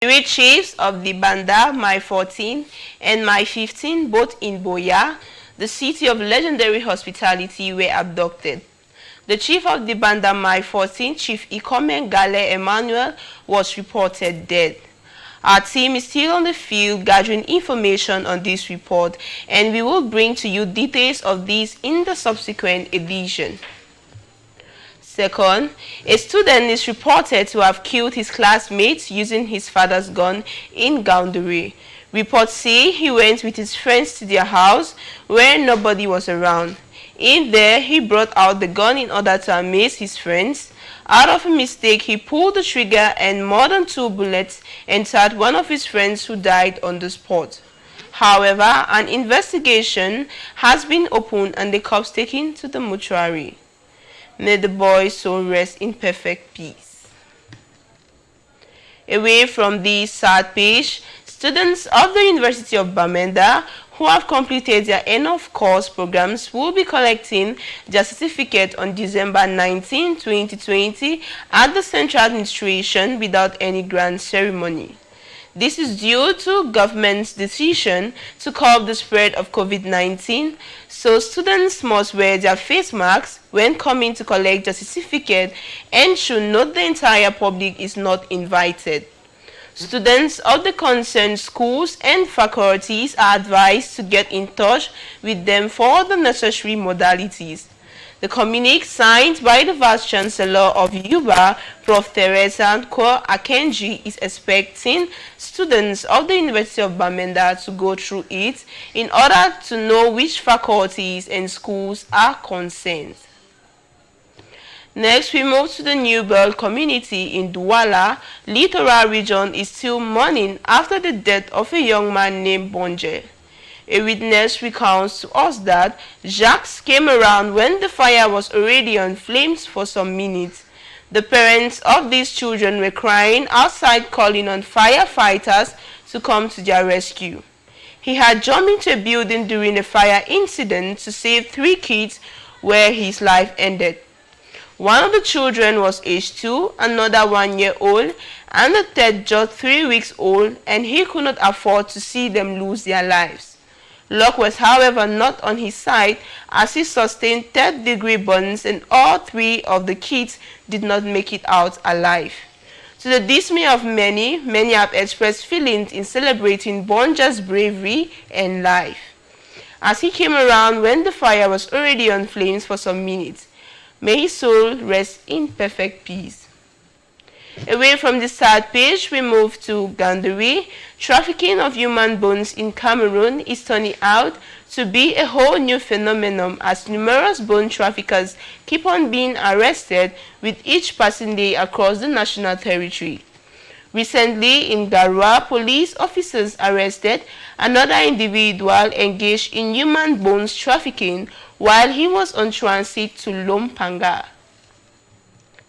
Three chiefs of the Banda, My 14 and My 15, both in BUEA, the city of legendary hospitality, were abducted. The chief of the Banda, My 14, Chief Ikome Gale Emmanuel, was reported dead. Our team is still on the field gathering information on this report, and we will bring to you details of this in the subsequent edition. Second, a student is reported to have killed his classmates using his father's gun in Gerndame. Reports say he went with his friends to their house where nobody was around. In there, he brought out the gun in order to amaze his friends. Out of a mistake, he pulled the trigger and more than 2 bullets entered one of his friends who died on the spot. However, an investigation has been opened and the corpse taken to the mortuary. May the boy's soul rest in perfect peace. Away from this sad page, students of the University of BAMENDA who have completed their end of course programs will be collecting their certificate on December 19, 2020 at the Central Administration without any grand ceremony. This is due to government's decision to curb the spread of COVID-19, so students must wear their face masks when coming to collect their certificate and should note the entire public is not invited. Students of the concerned schools and faculties are advised to get in touch with them for the necessary modalities. The communique signed by the Vice-Chancellor of UBA, Prof. Teresa Ko Akenji, is expecting students of the University of BAMENDA to go through it in order to know which faculties and schools are concerned. Next, we move to the New Belt community in DOUALA. Littoral region is still mourning after the death of a young man named Bonje. A witness recounts to us that Jacques came around when the fire was already on flames for some minutes. The parents of these children were crying outside, calling on firefighters to come to their rescue. He had jumped into a building during a fire incident to save 3 kids where his life ended. One of the children was aged 2, another 1 year old, and the third just 3 weeks old, and he could not afford to see them lose their lives. Luck was, however, not on his side, as he sustained 3rd-degree burns and all 3 of the kids did not make it out alive. To the dismay of many have expressed feelings in celebrating Bonja's bravery and life, as he came around when the fire was already on flames for some minutes. May his soul rest in perfect peace. Away from the sad page, we move to Gerndame. Trafficking of human bones in Cameroon is turning out to be a whole new phenomenon, as numerous bone traffickers keep on being arrested with each passing day across the national territory. Recently, in GAROUA, police officers arrested another individual engaged in human bones trafficking while he was on transit to Lompanga.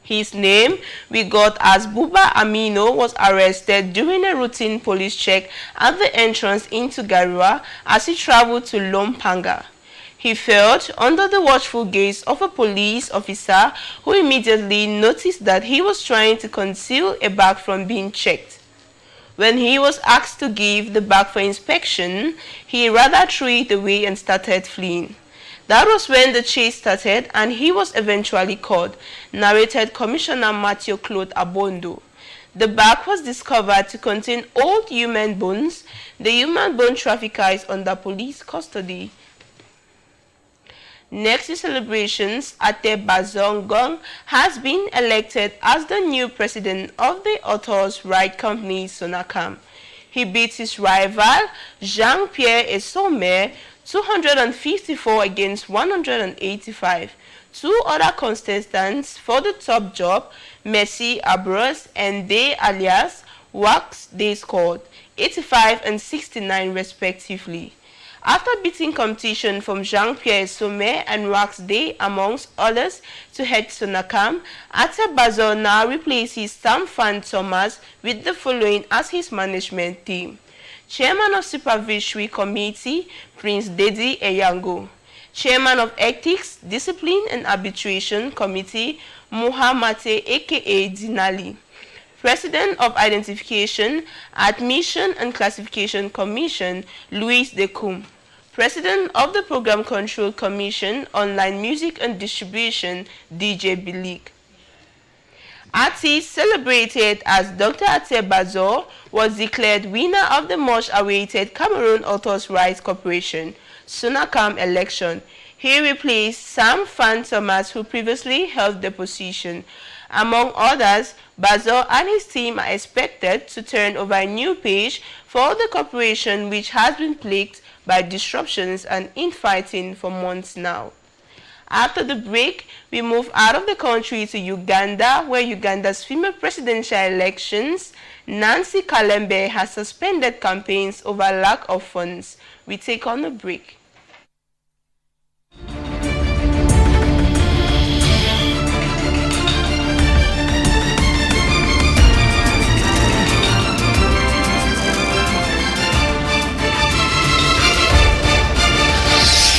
His name, we got as Buba Amino, was arrested during a routine police check at the entrance into GAROUA as he traveled to Lompanga. He fell under the watchful gaze of a police officer who immediately noticed that he was trying to conceal a bag from being checked. When he was asked to give the bag for inspection, he rather threw it away and started fleeing. That was when the chase started and he was eventually caught, narrated Commissioner Matthew Claude Abondo. The bag was discovered to contain old human bones. The human bone trafficker is under police custody. Next in celebrations, Ate Bazongong has been elected as the new president of the Authors' Right Company, SONACAM. He beat his rival, Jean-Pierre Esome, 254 against 185. 2 other contestants for the top job, Messi Abros and Day alias Wax, they scored 85 and 69 respectively. After beating competition from Jean-Pierre Esome and Wax Day, amongst others, to head SONACAM, Ate Bazongong now replaces Sam Fan Thomas with the following as his management team: Chairman of Supervisory Committee, Prince Dedi Eyango. Chairman of Ethics, Discipline and Arbitration Committee, Muhammate aka Dinali. President of Identification, Admission and Classification Commission, Louis Decum. President of the Program Control Commission, Online Music and Distribution, DJ Bilik. Artist celebrated as Dr. Ate Bazo was declared winner of the much-awaited Cameroon Authors' Rights Corporation, SONACAM election. He replaced Sam Fan Thomas, who previously held the position. Among others, Bazo and his team are expected to turn over a new page for the corporation, which has been plagued by disruptions and infighting for months now. After the break, we move out of the country to Uganda, where Uganda's female presidential elections, Nancy Kalembe has suspended campaigns over lack of funds. We take on a break.